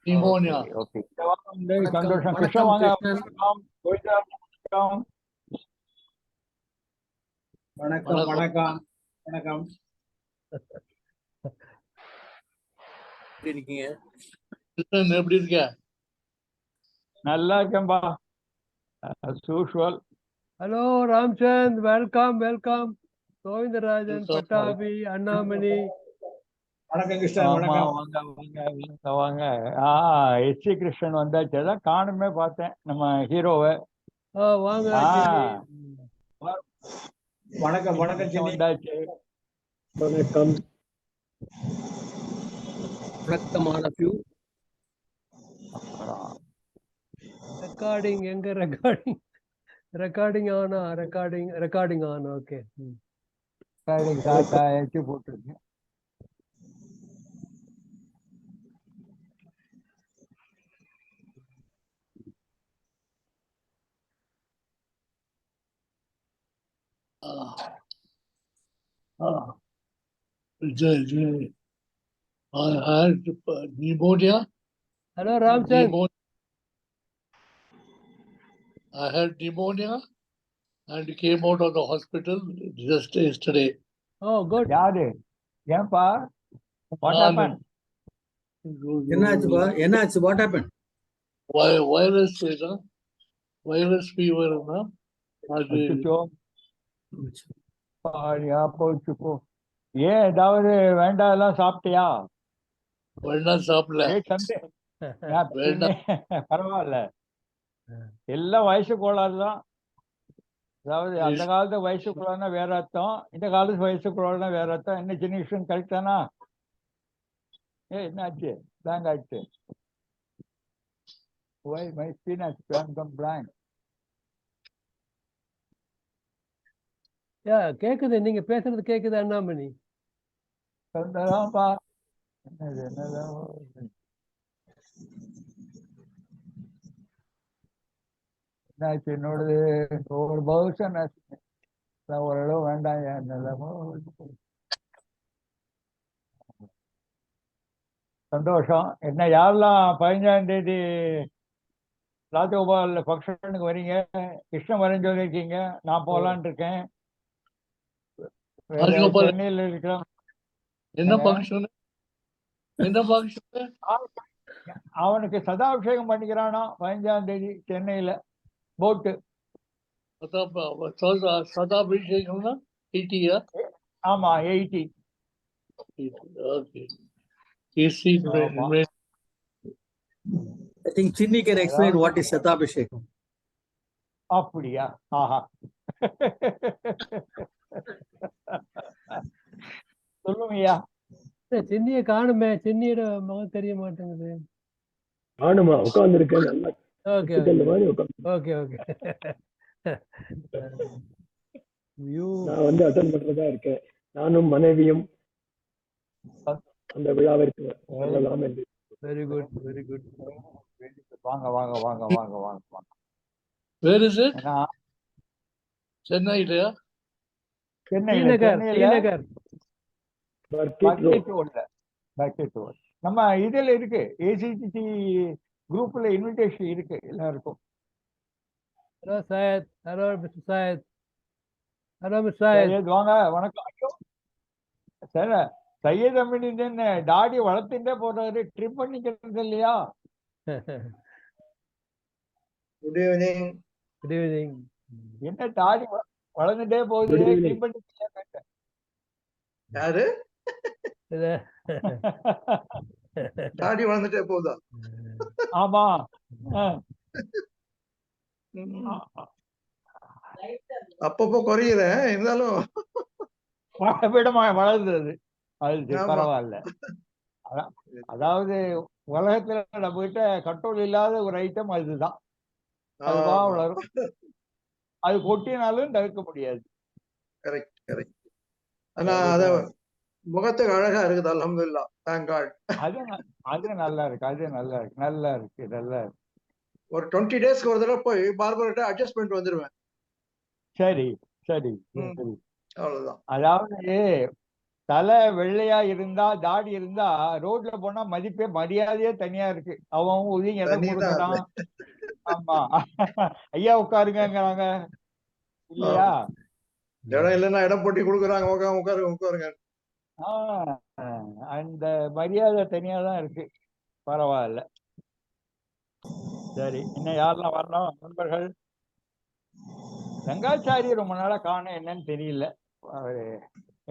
Pneumonia. Okay. சந்தோஷம். கிருஷ்ணா வாங்க. வணக்கம் வணக்கம் வணக்கம். எப்படி இருக்கீங்க? கிருஷ்ணன் எப்படி இருக்க? நல்லா இருக்கேன்பா. As usual. Hello, Ramchand. Welcome, welcome. Govindarajan, Patabi, Annamani. வணக்கம் கிருஷ்ணன். வணக்கம். வாங்க வாங்க. எச்சி கிருஷ்ணன் வந்தாச்சு. அதான் காணுமே பார்த்தேன் நம்ம ஹீரோவை. வாங்க. வணக்கம் வணக்கம். வந்தாச்சு. வணக்கம். வணக்கம் all of you. Recording எங்க recording ஆனா recording ஆன். ஓகே. எச்சி போட்டுருக்கேன். I had pneumonia. Hello, Ramchand. I had pneumonia and came out of the hospital just yesterday. Oh, good. யாரு? ஏன்பா? What happened? என்னாச்சு? What happened? Virus fever. போச்சுப்போ. ஏன் ஏதாவது வேண்டாம் சாப்பிட்டியா? வேண்டாம் சாப்பிடல. பரவாயில்ல. எல்லாம் வயசு கோளாறு தான். அதாவது அந்த காலத்து வயசு கோளாறுனா வேற அர்த்தம், இந்த காலத்து வயசு கோளாறுனா வேற அர்த்தம். என்ன சின்ன விஷயம் கரெக்ட் தானா? என்னாச்சு? பிளாங்க் ஆயிடுச்சு. Why my skin has become blank? கேக்குது, நீங்க பேசுறது கேக்குது அண்ணாமணி. என்னதான் என்னாச்சு? என்னோடது ஒரு பவுசன் ஓரளவு வேண்டாம். என்னெல்லாமோ சந்தோஷம். என்ன யாரெல்லாம் 15ஆம் தேதி ராஜகோபால் ஃபங்க்ஷனுக்கு வரீங்க? கிருஷ்ணன் வரேன்னு சொல்லியிருக்கீங்க. நான் போகலான் இருக்கேன். சென்னையில் இருக்கிறோம். என்ன ஃபங்க்ஷன்? அவனுக்கு சதாபிஷேகம் பண்ணிக்கிறானா 15ஆம் தேதி சென்னையில போட்டு. சதாபிஷேகம்னா 80? ஆமா 80. Okay. I think Chinni can explain what is Satabhishekam. அப்படியா? ஆஹா. சொல்லுங்கய்யா. சின்னிய காணுமே, சின்னியோட மகன் தெரிய மாட்டேங்குது. காணுமா? உட்கார்ந்து இருக்கேன். Okay okay. நான் அட்டெண்ட் பண்றதா இருக்கேன். நானும் மனைவியும் அந்த விழாவிற்கு வரலாம் என்று. Very good, very good. வாங்க வாங்க வாங்க வாங்க வாங்க வாங்க. Where is it? சென்னையிலயா? ஸ்ரீநகர். நம்ம இதுல இருக்கு, ஏசிசி குரூப்ல இன்விடேஷன் இருக்கு எல்லாருக்கும். Hello Sayed. Hello mister Sayed. Hello mister Sayed. வாங்க. வணக்கம். ஐயோ சார், சையத் அமீன் தாடி வளர்த்துட்டே போறாரு, ட்ரிம் பண்ணிக்கிறது இல்லையா? Good evening. Good evening. என்ன தாடி வளர்ந்துட்டே போகுது, ட்ரிம் பண்ணிக்க. யாரு? தாடி வளர்ந்துட்டே போகுதா? ஆமா. அப்பப்போ குறையுறேன், இருந்தாலும் விடமா வளர்ந்தது. அது பரவாயில்ல. அதாவது உலகத்துல நம்ம கிட்ட கண்ட்ரோல் இல்லாத ஒரு ஐட்டம் அதுதான். அதுவா வளரும். அது கொட்டினாலும் தவிர்க்க முடியாது. Correct correct. ஆனா அத முகத்துக்கு அழகா இருக்குது. அல்ஹம்துலில்லாஹ். Thank God. அது நல்லா இருக்கு. அது நல்லா இருக்கு. நல்லா இருக்கு. நல்லா இருக்கு. ஒரு 20 டேஸ்க்கு ஒரு தடவை போய் பார்பர்கிட்ட அட்ஜஸ்ட் பண்ணிட்டு வந்துருவேன். சரி சரி. அவ்வளவுதான். அதாவது தலை வெள்ளையா இருந்தா தாடி இருந்தா ரோட்ல போனா மரியாதையே தனியா இருக்கு. அவன் ஒதுங்கி இடம் தனிதான் கொடுக்குறான். ஆமா ஐயா உட்காருங்கிறாங்க இல்லையா? இடம் இல்லைன்னா இடம் போட்டி கொடுக்குறாங்க, உட்காருங்க உட்காருங்க. அந்த மரியாதை தனியா தான் இருக்கு. பரவாயில்ல. சரி, இன்னும் யாரெல்லாம் வரணும் நண்பர்கள்? ரங்காச்சாரி ரொம்ப நாளா காணும், என்னன்னு தெரியல. அவரு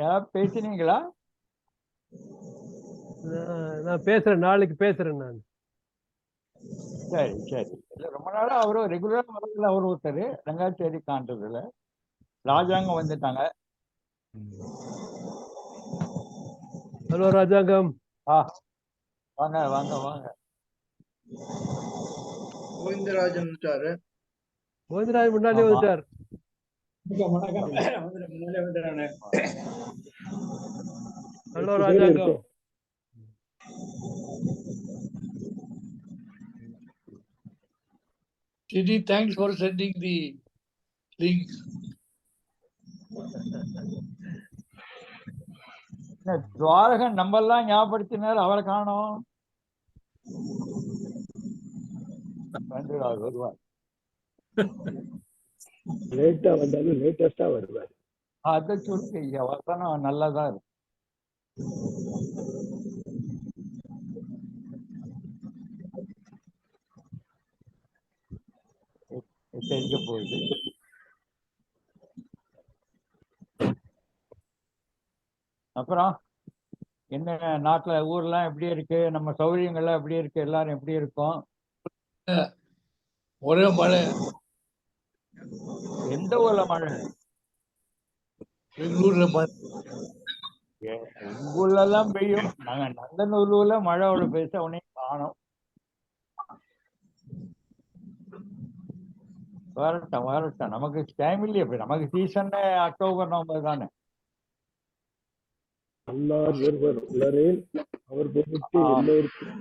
யாராவது பேசினீங்களா? நான் பேசுறேன், நாளைக்கு பேசுறேன் நான். சரி சரி. இல்ல ரொம்ப நாளா அவரும் ரெகுலரா வரதுல அவர் ஒருத்தர் ரங்காச்சாரி காண்றதுல. ராஜாங்கம் வந்துட்டாங்க. ஹலோ ராஜாங்கம். வாங்க வாங்க வாங்க. கோவிந்தராஜன் வந்துட்டாரு. கோவிந்தராஜ் முன்னாலே வந்துட்டார். Hello Rajangam. Chidi, thanks for sending the link. Thuvarakan நம்பர்லாம் ஞாபகப்படுத்தினார், அவரை காணோம். வருவார். லேட்டா வந்தாலும் லேட்டஸ்டா வருவார். அதை சொல்லி வசனம் நல்லதா இருக்கு. தெரிஞ்ச போகுது. அப்புறம் என்ன நாட்டுல ஊர்லாம் எப்படி இருக்கு? நம்ம சௌகரியங்கள்லாம் எப்படி இருக்கு? எல்லாரும் எப்படி இருக்கோம்? ஒரே மழை. எந்த ஊர்ல மழை? பெங்களூர்ல மழை. எங்க ஊர்ல எல்லாம் பெய்யும். நாங்க நந்தனூர்ல மழையோட பேச உடனே காணும். வரட்டும் வரட்டும், நமக்கு டைம் இல்லையே. நமக்கு சீசன் அக்டோபர் நவம்பர் தானே. அல்லார் ஒருவர் உளரேல் அவர் பொருட்டு எல்லோருக்கும்.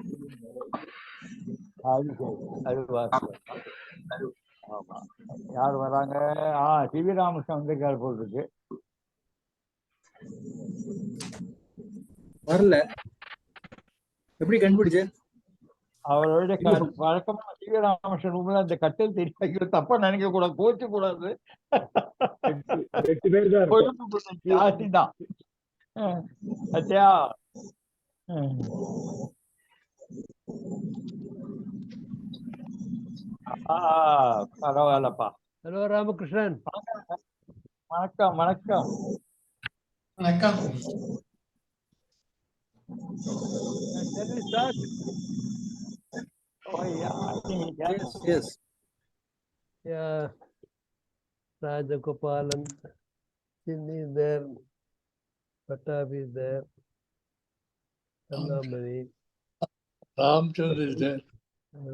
ஆமா. யார் வராங்க? சிவி ராமகிருஷ்ணன் வந்திருக்காரு போல் இருக்கு. வரல, எப்படி கண்டுபிடிச்ச? அவரோட வழக்கமா சிவி ராமகிருஷ்ணன் ரூம்ல அந்த கட்டில் தெரியும். தப்பா நினைக்க கூடாது, கோச்சு கூடாது. 8 பேர் தான் ஜாஸ்திதான். சத்யா பரவாயில்லப்பா. ஹலோ ராமகிருஷ்ணன். வணக்கம் வணக்கம் வணக்கம். Yes. Yeah, Rajagopalan, Chinni is there, Patabi is there, Annamani, Ramchandra is there.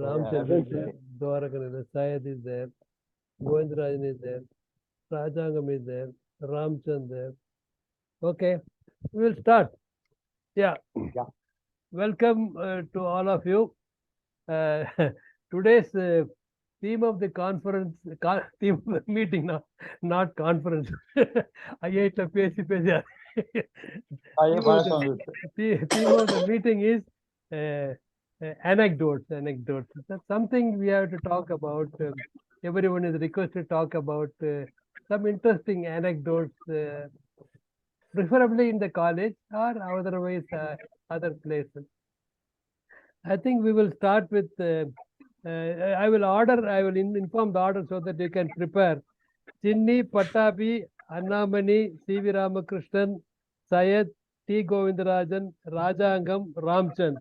Ramchandra is there, Dwarakan is there, Syed is there, Govindrajan is there, Rajangam is there, Ramchand there. Okay, we will start. Yeah. Welcome to all of you. Today's theme of the conference, theme of the meeting, not conference. I ate a pesi. Theme of the meeting is anecdotes. That's something we have to talk about. Everyone is requested to talk about some interesting anecdotes, preferably in the college or otherwise other places. I think we will start with, I will inform the order so that you can prepare. Chinni, Patabi, Annamani, C.V. Ramakrishnan, Syed, T. Govindarajan, Rajangam, Ramchand.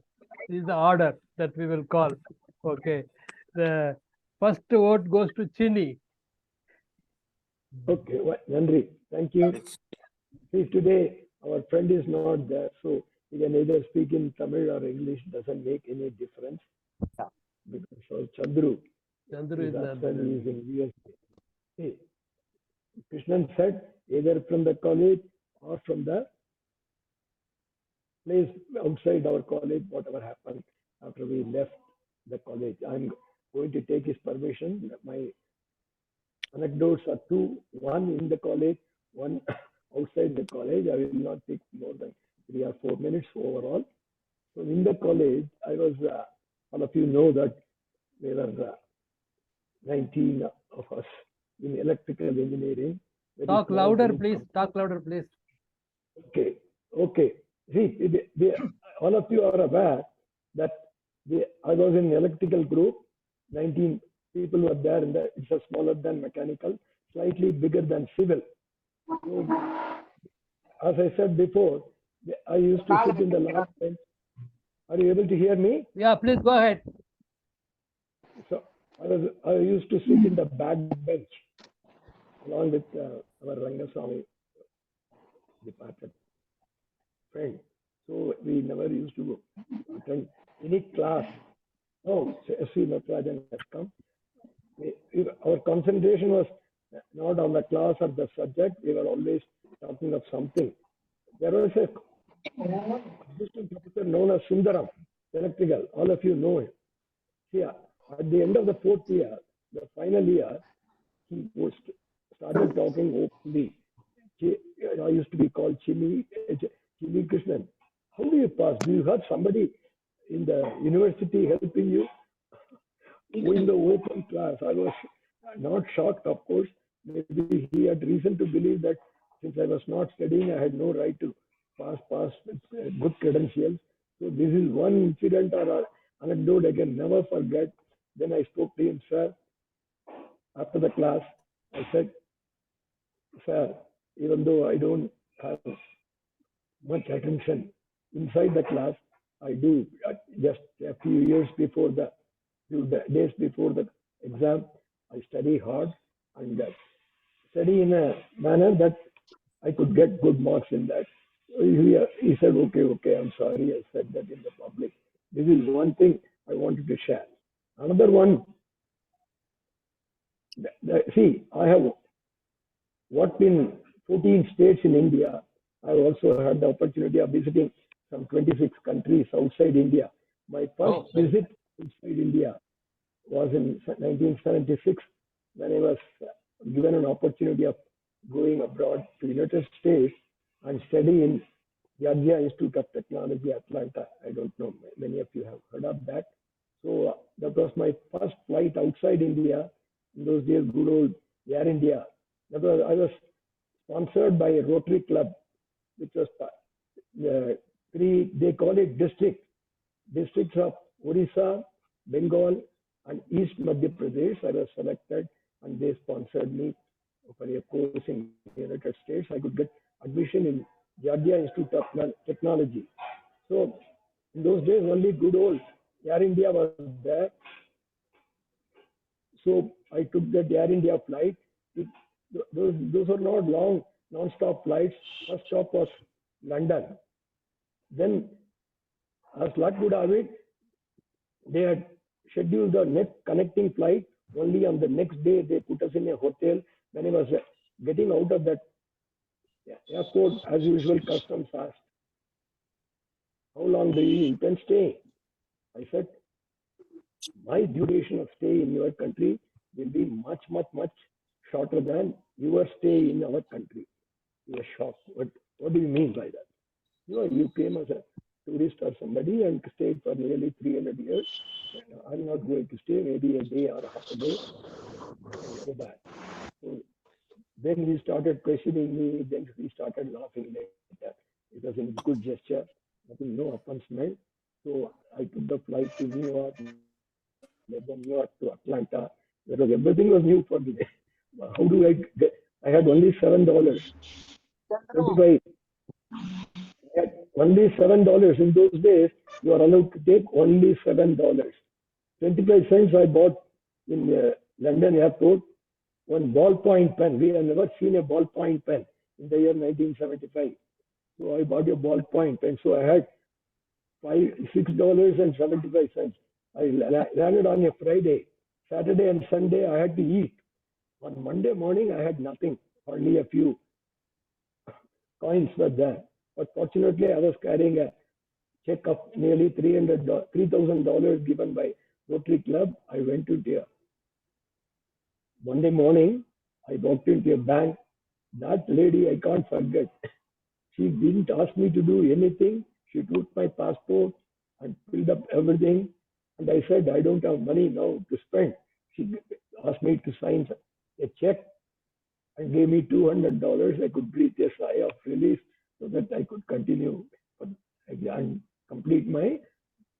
This is the order that we will call. Okay. The first vote goes to Chinni. Okay, Nandri, thank you. See, today our friend is not there, so he can either speak in Tamil or English, doesn't make any difference. Because Chandru is not there. He is in USA. Hey, Krishnan said either from the college or from the place outside our college, whatever happened after we left the college. I'm going to take his permission. My anecdotes are two, one in the college, one outside the college. I will not take more than 3 or 4 minutes overall. So in the college, I was, all of you know that there were 19 of us in electrical engineering. Talk louder, please. Talk louder, please. Okay, okay. See, all of you are aware that I was in electrical group. 19 people were there, and it's a smaller than mechanical, slightly bigger than civil. So, as I said before, I used to sit in the last bench. Are you able to hear me? Yeah, please go ahead. So I used to sit in the back bench along with our Rangaswamy departed friend. So we never used to attend any class. Oh, S.V. Natarajan has come. Our concentration was not on the class or the subject. We were always talking of something. There was a assistant professor known as Sundaram, electrical. All of you know him. See, at the end of the 4th year, the final year, he started talking openly. I used to be called Chili Krishnan. How do you pass? Do you have somebody in the university helping you? In the open class, I was not shocked, of course. Maybe he had reason to believe that since I was not studying, I had no right to pass with good credentials. So this is one incident or anecdote I can never forget. Then I spoke to him, sir, after the class. I said, sir, even though I don't have much attention inside the class, I do. Just a few days before the exam, I study hard and study in a manner that I could get good marks in that. He said, okay, I'm sorry I said that in the public. This is one thing I wanted to share. Another one, see, I have worked in 14 states in India. I also had the opportunity of visiting some 26 countries outside India. My first visit outside India was in 1976 when I was given an opportunity of going abroad to the United States and studying in Georgia Institute of Technology, Atlanta. I don't know, many of you have heard of that. So that was my first flight outside India. In those days, good old Air India. I was sponsored by a Rotary Club, which was they call it districts of Odisha, Bengal, and East Madhya Pradesh. I was selected and they sponsored me for a course in the United States. I could get admission in Georgia Institute of Technology. So in those days, only good old Air India was there. So I took the Air India flight. Those are not long, non-stop flights. First stop was London. Then, as luck would have it, they had scheduled the next connecting flight. Only on the next day, they put us in a hotel. When I was getting out of that airport, as usual, customs asked, how long do you intend staying? I said, my duration of stay in your country will be much shorter than your stay in our country. He was shocked. What do you mean by that? You came as a tourist or somebody and stayed for nearly 300 years. I'm not going to stay, maybe a day or half a day. Go back. So then he started questioning me. Then he started laughing later. It was a good gesture. Nothing, no offense. So I took the flight to New York, then New York to Atlanta. Because everything was new for me. How do I get? I had only $7. 25. I had only $7 in those days. You are allowed to take only $7. 25 cents I bought in London airport. One ballpoint pen. We have never seen a ballpoint pen in the year 1975. So I bought a ballpoint pen. So I had $6.75. I landed on a Friday. Saturday and Sunday I had to eat. On Monday morning I had nothing. Only a few coins were there. But fortunately I was carrying a check of nearly $3,000 given by Rotary Club. I went to Monday morning. I walked into a bank. That lady, I can't forget. She didn't ask me to do anything. She took my passport and filled up everything. And I said, I don't have money now to spend. She asked me to sign a check and gave me $200. I could breathe a sigh of relief so that I could continue and complete my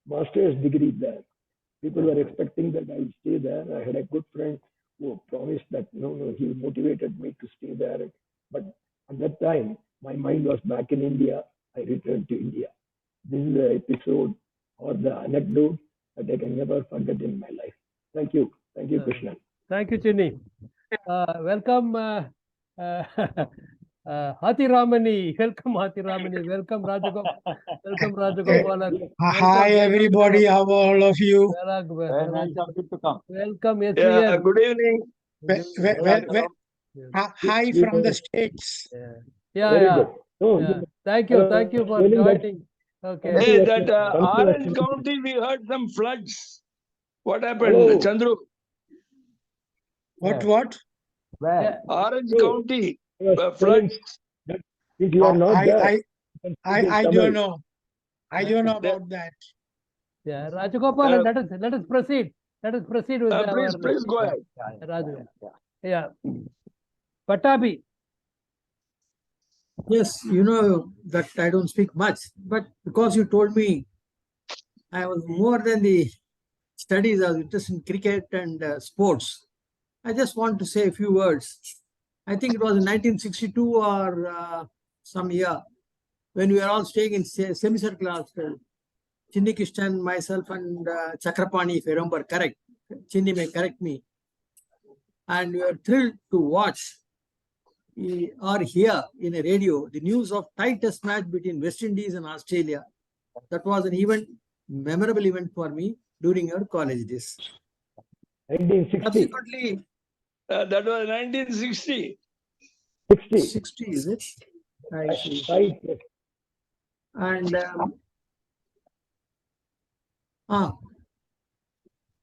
master's degree there. People were expecting that I would stay there. I had a good friend who promised that, no, he motivated me to stay there. But at that time, my mind was back in India. I returned to India. This is the episode or the anecdote that I can never forget in my life. Thank you. Thank you, Krishna. Thank you, Chinni. Welcome, Hatiramani. Welcome, Hatiramani. Welcome, Rajagopal. Welcome, Rajagopalan. Hi, everybody. How are all of you? Very nice of you to come. Welcome, yes, Yeah, good evening. Hi from the States. Yeah, Very yeah. good. No, Yeah. Thank you for Telling that- joining. Okay. Hey, that Orange County, we heard some floods. What happened, Hello. Chandru? What? Where? Yeah. Orange Hello. County, I was telling floods. that if you are not there, I you can speak in I Tamil. don't know. I don't know about that. Yeah, Rajagopalan, let us proceed. Let us proceed with Please go ahead. Raju. Yeah. Patabi. Yes, you know that I don't speak much, but because you told me I was more than the studies, I was interested in cricket and sports. I just want to say a few words. I think it was in 1962 or some year when we were all staying in semicircular hostel. Chinni Krishnan, myself, and Chakrapani, if I remember correct. Chinni may correct me. And we were thrilled to watch or hear in a radio the news of tight test match between West Indies and Australia. That was an event, memorable event for me during our college days. 1960. Subsequently, That was 1960. 60 is it? I see. Right. And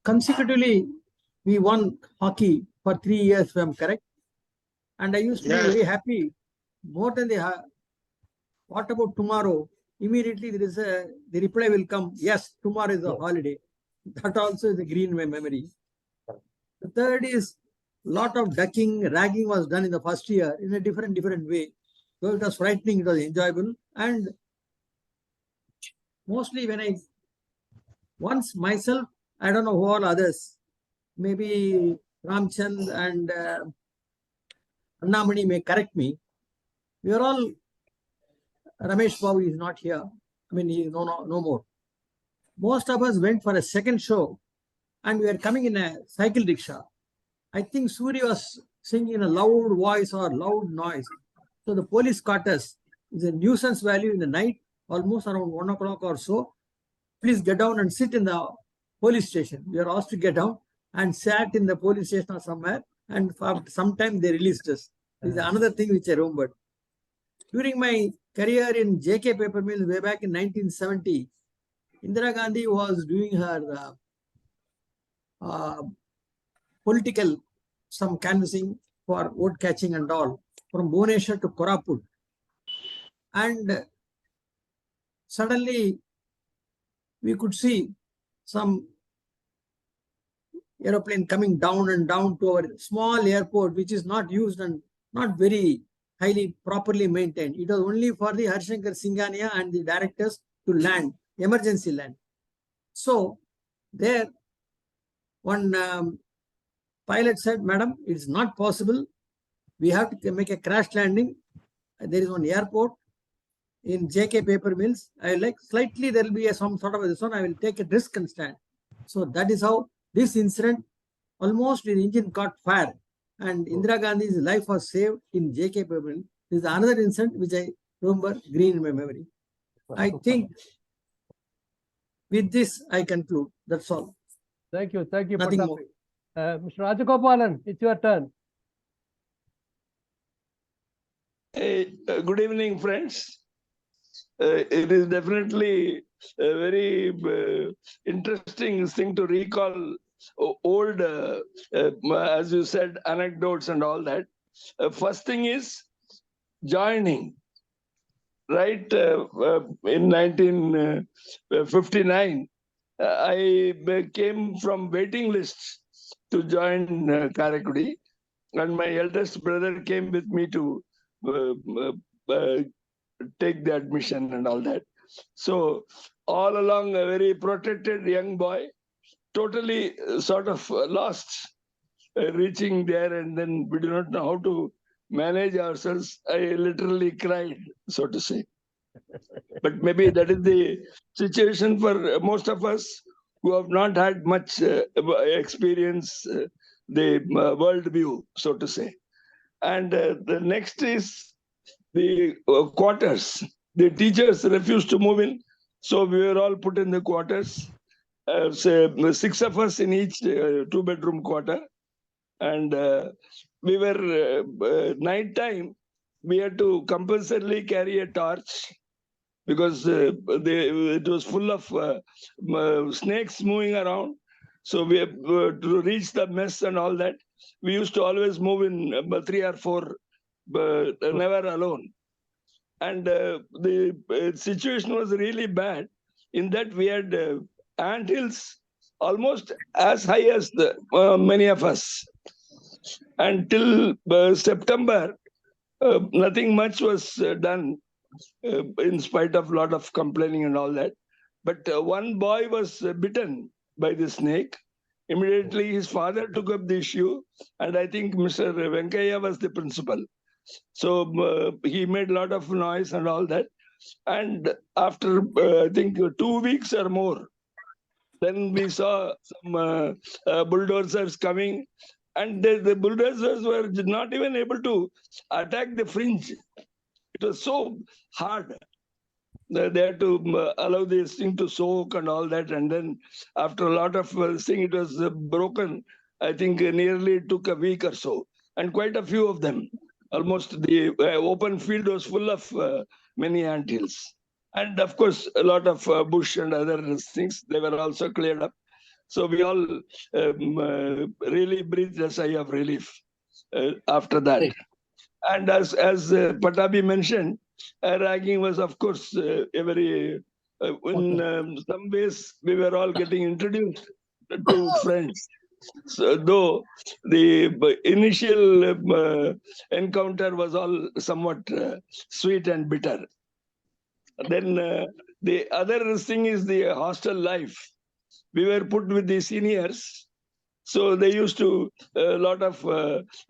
consecutively, we won hockey for 3 years, if I'm correct. And I used to be very happy. More than what about tomorrow? Immediately there is the reply will come, yes, tomorrow is a holiday. That also is a green in my memory. The third is lot of ducking, ragging was done in the first year in a different way. So it was frightening, it was enjoyable. And mostly when once myself, I don't know who all others, maybe Ramchand and Annamani may correct me. We are all, Ramesh Babu is not here. I mean, he is no more. Most of us went for a second show and we were coming in a cycle rickshaw. I think Suri was singing in a loud voice or loud noise. So the police caught us. It's a nuisance value in the night, almost around 1 o'clock or so. Please get down and sit in the police station. We were asked to get down and sat in the police station or somewhere. And for some time they released us. This is another thing which I remembered. During my career in JK Paper Mills way back in 1970, Indira Gandhi was doing her political, some canvassing for vote catching and all from Bhubaneswar to Koraput. And suddenly we could see some aeroplane coming down and down to our small airport, which is not used and not very highly properly maintained. It was only for the Harshankar Singhania and the directors to land, emergency land. So there, one pilot said, "Madam, it's not possible. We have to make a crash landing. There is one airport in JK Paper Mills. I will like slightly, there will be some sort of this one. I will take a risk and stand." So that is how this incident, almost the engine caught fire and Indira Gandhi's life was saved in JK Paper Mills. This is another incident which I remember green in my memory. I think with this I conclude. That's all. Thank you, Nothing Patabi. more. Mr. Rajagopalan, it's your turn. Hey, good evening, friends. It is definitely a very interesting thing to recall old, as you said, anecdotes and all that. First thing is, joining, right, in 1959, I came from waiting lists to join Karaikkudi, and my eldest brother came with me to take the admission and all that. So all along, a very protected young boy, totally sort of lost, reaching there, and then we do not know how to manage ourselves. I literally cried, so to say. But maybe that is the situation for most of us who have not had much experience, the world view, so to say. And the next is the quarters. The teachers refused to move in, so we were all put in the quarters. Say 6 of us in each 2-bedroom quarter, and we were night time. We had to compulsorily carry a torch because it was full of snakes moving around. So we have to reach the mess and all that. We used to always move in 3 or 4, but never alone. And the situation was really bad in that we had ant hills almost as high as many of us. Until September, nothing much was done, in spite of a lot of complaining and all that. But one boy was bitten by the snake. Immediately his father took up the issue, and I think Mr. Venkaya was the principal. So he made a lot of noise and all that. And after, I think, 2 weeks or more, then we saw some bulldozers coming, and the bulldozers were not even able to attack the fringe. It was so hard. They had to allow this thing to soak and all that. And then after a lot of thing, it was broken. I think nearly took a week or so. And quite a few of them. Almost the open field was full of many anthills. And of course, a lot of bush and other things, they were also cleared up. So we all really breathed a sigh of relief after that. Right. And as Patabi mentioned, ragging was, of course, a very, in some ways, we were all getting introduced to friends. So, though the initial encounter was all somewhat sweet and bitter. Then the other thing is the hostel life. We were put with the seniors. So they used to a lot of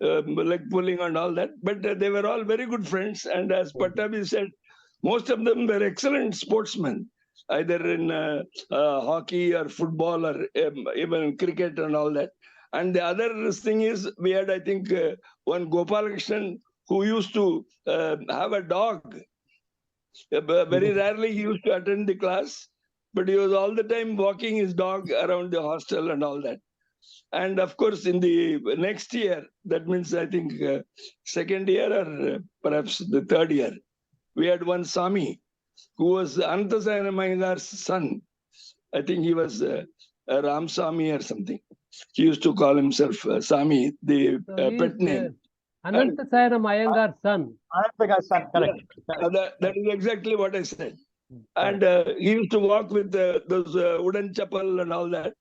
leg pulling and all that, but they were all very good friends. And as Patabi said, most of them were excellent sportsmen, either in hockey or football or even cricket and all that. And the other thing is, we had, I think, one Gopalakrishnan who used to have a dog. Very rarely he used to attend the class, but he was all the time walking his dog around the hostel and all that. And of course, in the next year, that means I think second year or perhaps the third year, we had one Sami who was Anantasayana Mayangar's son. I think he was Ram Sami or something. He used to call himself Sami, the pet name. Anantasayana Mayangar's son. Ananta's son, correct. That is exactly what I said. And he used to walk with those wooden chapel and all that.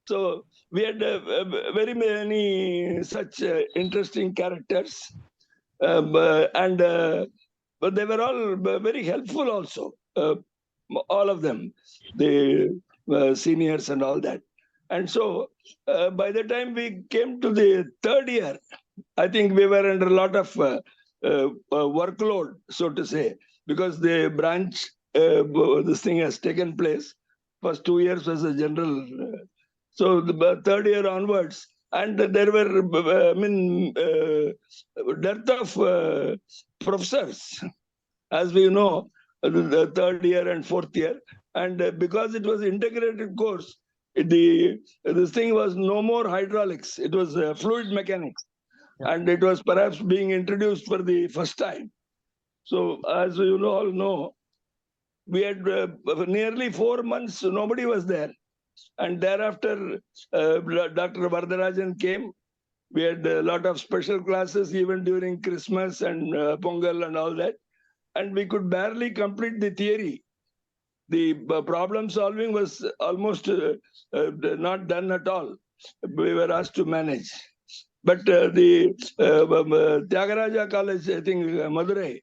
So we had very many such interesting characters, and but they were all very helpful also, all of them, the seniors and all that. And so by the time we came to the third year, I think we were under a lot of workload, so to say, because the branch, this thing has taken place. First 2 years was a general. So the third year onwards, and there were, dearth of professors, as we know, the third year and fourth year. And because it was integrated course, this thing was no more hydraulics. It was fluid mechanics. Yeah. And it was perhaps being introduced for the first time. So as you all know, we had nearly 4 months, nobody was there. And thereafter, Dr. Vardarajan came. We had a lot of special classes even during Christmas and Pongal and all that. And we could barely complete the theory. The problem solving was almost not done at all. We were asked to manage. But the Tyagaraja College, I think, Madurai,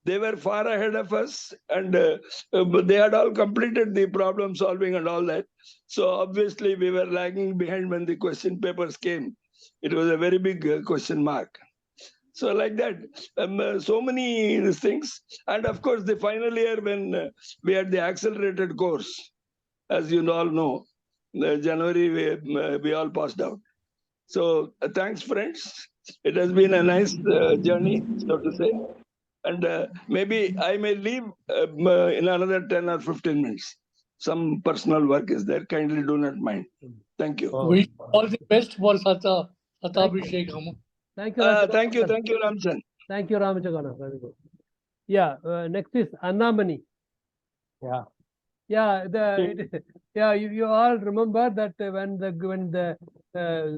they were far ahead of us, and they had all completed the problem solving and all that. So obviously we were lagging behind when the question papers came. It was a very big question mark. So like that, so many things. And of course, the final year when we had the accelerated course, as you all know, January we all passed out. So thanks, friends. It has been a nice journey, so to say. And maybe I may leave in another 10 or 15 minutes. Some personal work is there. Kindly do not mind. Thank you. Wish all the best for Satabhishekam. Thank you. Thank you, Ramchan. Thank you, Ramachakana. Very good. Yeah, next is Annamani. Yeah. Yeah, you all remember that when the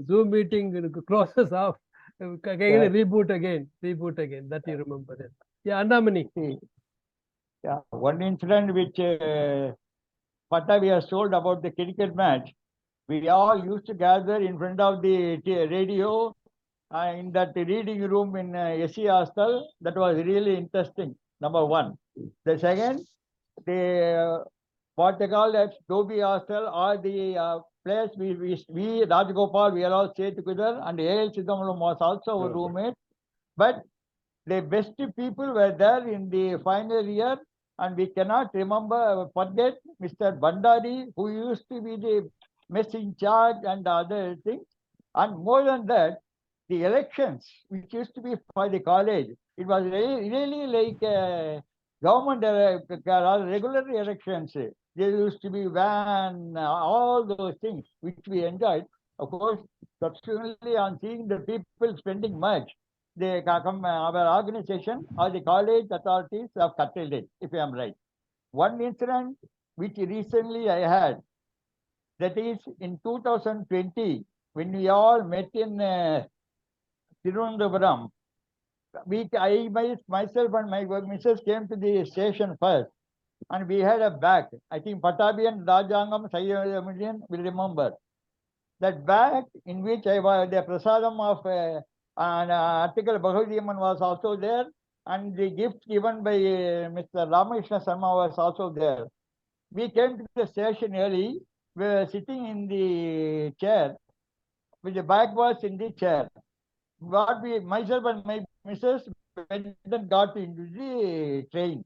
Zoom meeting closes off, again reboot again. That you remember that. Yeah, Annamani. Yeah, one incident which Patavi has told about the cricket match. We all used to gather in front of the radio in that reading room in SC Hostel. That was really interesting. Number one. The second, what they call that Toby Hostel or the place we Rajagopal, we are all stayed together, and A.L. Chidambaram was also our roommate. But the best people were there in the final year, and we cannot forget Mr. Bandari, who used to be the mess in charge and other things. And more than that, the elections, which used to be for the college, it was really like government regular elections. There used to be van, all those things which we enjoyed. Of course, subsequently on seeing the people spending much, our organization or the college authorities have curtailed it, if I am right. One incident which recently I had, that is in 2020, when we all met in Tirunelveli, myself and my missus came to the station first, and we had a bag. I think Patabi and Rajangam Sayyid will remember. That bag in which I was, the prasadam of an article Bhagavadiyaman was also there, and the gift given by Mr. Ramakrishna Sarma was also there. We came to the station early. We were sitting in the chair, with the bag was in the chair. Myself and my missus went and got into the train.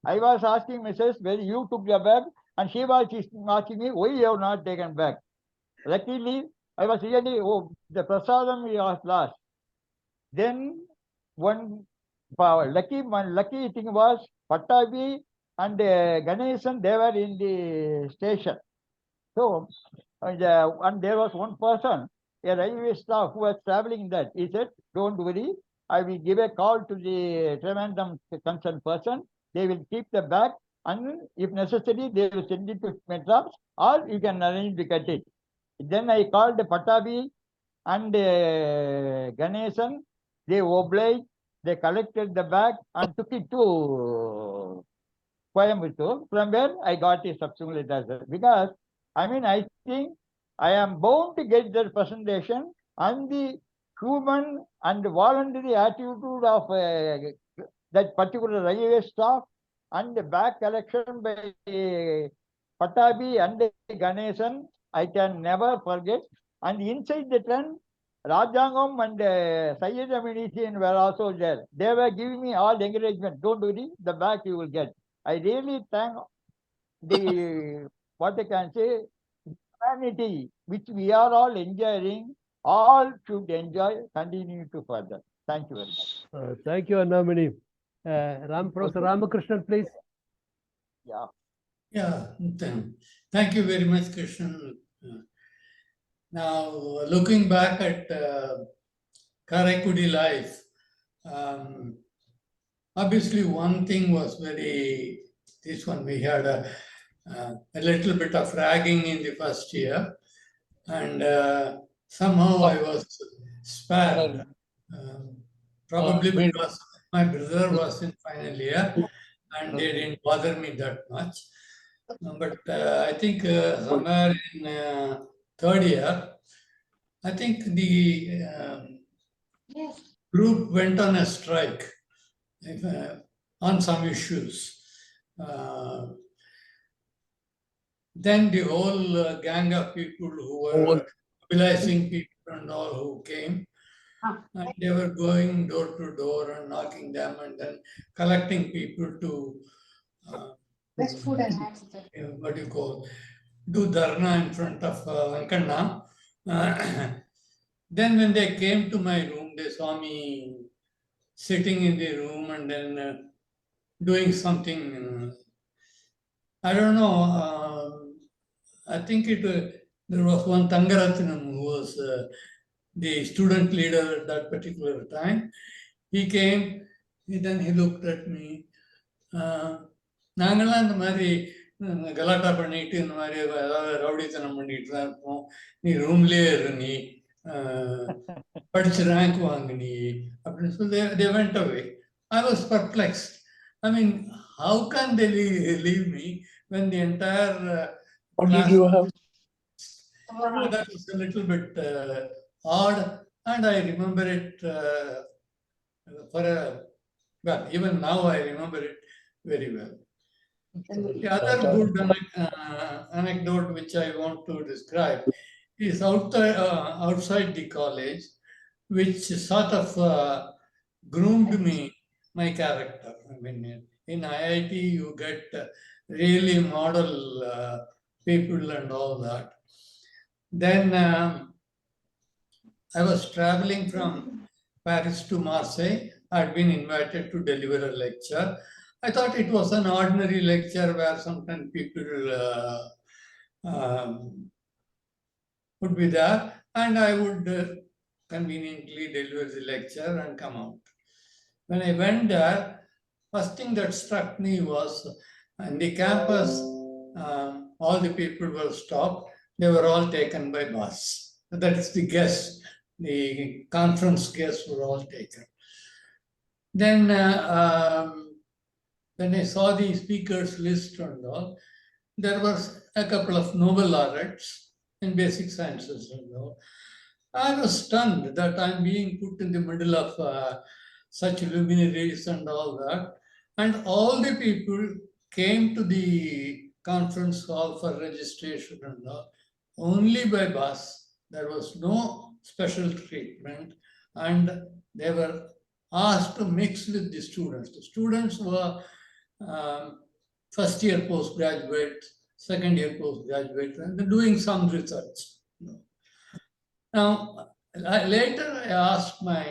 I was asking missus whether you took the bag, and she was asking me why you have not taken back. Luckily, I was really, the prasadam we was lost. Then one lucky thing was Pattabi and Ganesan, they were in the station. So, and there was one person, a railway staff who was traveling that. He said, don't worry, I will give a call to the Trivandrum concerned person. They will keep the bag, and if necessary, they will send it to Madras, or you can arrange to get it. Then I called the Patabi and Ganesan. They obliged, they collected the bag and took it to Coimbatore, from where I got a subsequently desert. Because, I think I am bound to get that presentation, and the human and voluntary attitude of that particular railway staff, and the bag collection by Patabi and Ganesan, I can never forget. And inside the train, Rajangam and Sayyid Aminisian were also there. They were giving me all the encouragement. Don't worry, the bag you will get. I really thank the, what I can say, humanity, which we are all enjoying. All should enjoy, continue to further. Thank you very much. Thank you, Annamani. Professor Ramakrishnan, please. Yeah. Yeah, thank you very much, Krishnan. Now, looking back at Karaikkudi life, obviously one thing was we had a little bit of ragging in the first year, and somehow I was spared. Probably Wait. because my brother was in final year and they didn't bother me that much. But I think somewhere in third year, I think the group went on a strike on some issues. Then the whole gang of people who were mobilizing people and all who came, and they were going door to door and knocking them and then collecting people to what do you call, do dharna in front of Venkana. Then when they came to my room, they saw me sitting in the room and then doing something. I don't know. I think there was one Tangaratnam who was the student leader at that particular time. He came, then he looked at me. நாங்கள்லாம் இந்த மாதிரி கலாட்டா பண்ணிட்டு இந்த மாதிரி ஏதாவது ரவுடித்தனம் பண்ணிட்டு தான் இருப்போம். நீ ரூம்லேயே இரு, நீ படிச்சு ரேங்க் வாங்கு நீ அப்படின்னு சொல்லி they went away. I was perplexed. I mean, how can they leave me when the entire What did you have? that was a little bit odd, and I remember it well, even now I remember it very well. The other good anecdote which I want to describe is outside the college, which sort of groomed me, my character. I mean, in IIT you get really model people and all that. Then I was traveling from Paris to Marseille. I had been invited to deliver a lecture. I thought it was an ordinary lecture where some 10 people would be there, and I would conveniently deliver the lecture and come out. When I went there, first thing that struck me was in the campus, all the people were stopped. They were all taken by bus. That is the guests, the conference guests were all taken. Then when I saw the speakers list and all, there was a couple of Nobel laureates in basic sciences and all. I was stunned that I'm being put in the middle of such luminaries and all that. And all the people came to the conference hall for registration and all, only by bus. There was no special treatment, and they were asked to mix with the students. The students were first year postgraduate, second year postgraduate, and they're doing some research. Now, later I asked my,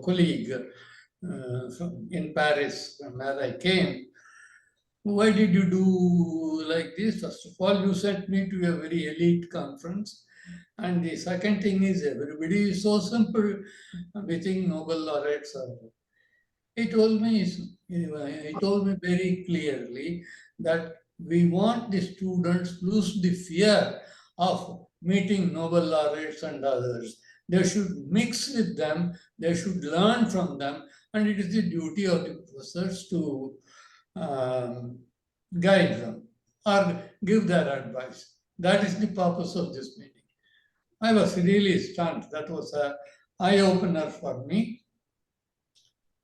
colleague in Paris, from where I came, why did you do like this? First of all, you sent me to a very elite conference. And the second thing is, everybody is so simple. We think Nobel laureates are. He told me very clearly that we want the students to lose the fear of meeting Nobel laureates and others. They should mix with them, they should learn from them, and it is the duty of the professors to guide them or give their advice. That is the purpose of this meeting. I was really stunned. That was an eye-opener for me.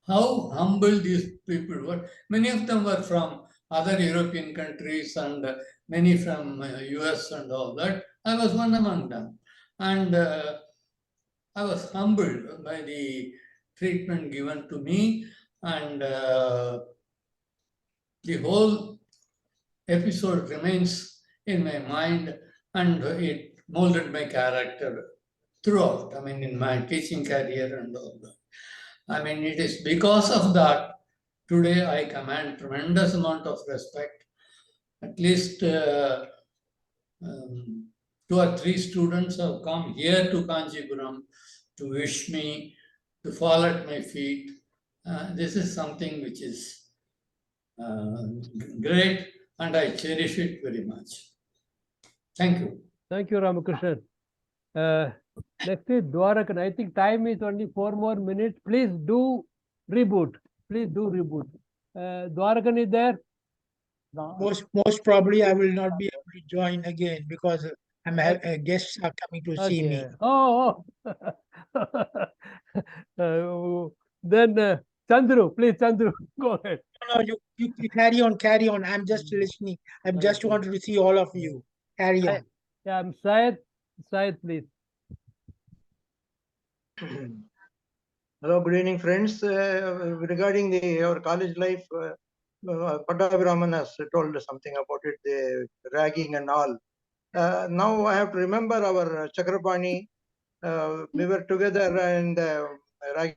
How humble these people were. Many of them were from other European countries and many from US and all that. I was one among them. And I was humbled by the treatment given to me, and the whole episode remains in my mind, and it molded my character throughout. I mean, in my teaching career and all that. I mean, it is because of that today I command tremendous amount of respect. At least 2 or 3 students have come here to Kanchipuram to wish me, to fall at my feet. This is something which is great, and I cherish it very much. Thank you. Thank you, Ramakrishnan. Next is Dwarakan. I think time is only 4 more minutes. Please do reboot. Please do reboot. Dwarakan is there? Most probably I will not be able to join again because guests are coming to see me. Okay. Oh. Then Chandru, please, Chandru, go ahead. No, you carry on. I'm just listening. I just Okay. wanted to see all of you. Carry on. Yeah, I'm Syed. Syed, please. Hello, good evening, friends. Regarding our college life, Pattabhiraman has told something about it, the ragging and all. Now I have to remember our Chakrapani. We were together and ragging